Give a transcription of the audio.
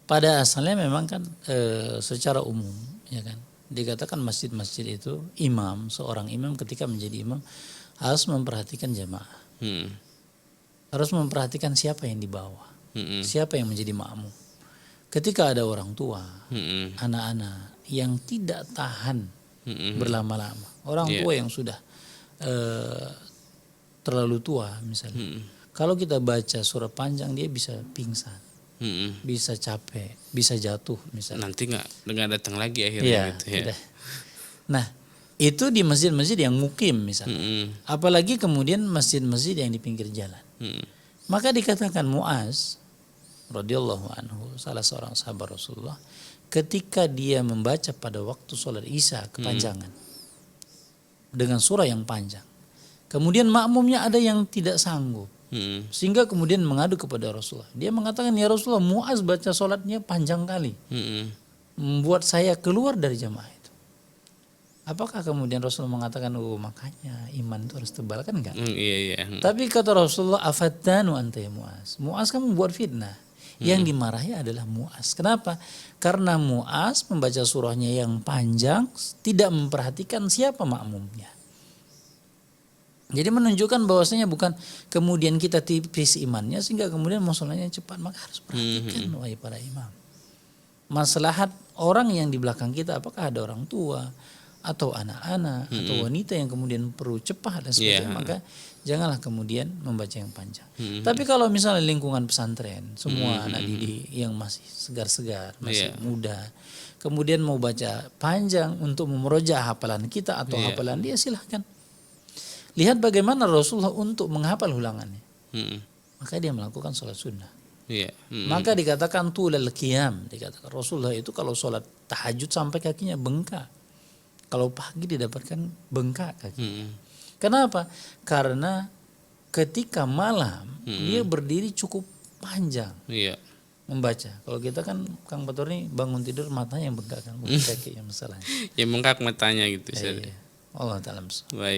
pada asalnya memang kan secara umum ya kan dikatakan masjid-masjid itu seorang imam ketika menjadi imam harus memperhatikan jamaah, harus memperhatikan siapa yang di bawah, siapa yang menjadi makmum. Ketika ada orang tua, anak-anak yang tidak tahan berlama-lama, orang tua yang sudah terlalu tua misalnya, kalau kita baca surah panjang dia bisa pingsan, bisa capek, bisa jatuh misalnya. Nanti nggak datang lagi akhirnya gitu ya. Nah itu di masjid-masjid yang mukim misalnya, apalagi kemudian masjid-masjid yang di pinggir jalan. Maka dikatakan Muaz radhiyallahu anhu, salah seorang sahabat Rasulullah, ketika dia membaca pada waktu sholat Isya kepanjangan dengan surah yang panjang, kemudian makmumnya ada yang tidak sanggup, sehingga kemudian mengadu kepada Rasulullah. Dia mengatakan, ya Rasulullah, Muaz baca sholatnya panjang kali, membuat saya keluar dari jamaah itu. Apakah kemudian Rasulullah mengatakan, oh makanya iman itu harus tebal, kan enggak? Iya. Tapi kata Rasulullah, afattanu anta ya Muaz. Muaz kamu membuat fitnah. Yang dimarahi adalah Muaz. Kenapa? Karena Muaz membaca surahnya yang panjang, tidak memperhatikan siapa makmumnya. Jadi menunjukkan bahwasanya bukan kemudian kita tipis imannya sehingga kemudian masalahnya cepat. Maka harus perhatikan wahai para imam. Maslahat orang yang di belakang kita, apakah ada orang tua atau anak-anak atau wanita yang kemudian perlu cepat dan sebagainya, maka janganlah kemudian membaca yang panjang. Tapi kalau misalnya lingkungan pesantren, semua anak didik yang masih segar-segar, masih muda, kemudian mau baca panjang untuk memurojaah hafalan kita atau hafalan dia, silahkan. Lihat bagaimana Rasulullah untuk menghafal ulangannya. Maka dia melakukan sholat sunnah. Maka dikatakan tulal qiyam, dikatakan Rasulullah itu kalau sholat tahajud sampai kakinya bengkak. Kalau pagi didapatkan bengkak kaki. Kenapa? Karena ketika malam dia berdiri cukup panjang membaca. Kalau kita kan Kang Batur nih bangun tidur matanya yang bengkak kan, bukan kaki yang masalahnya. Ya bengkak matanya gitu. Allah Ta'ala. Baik.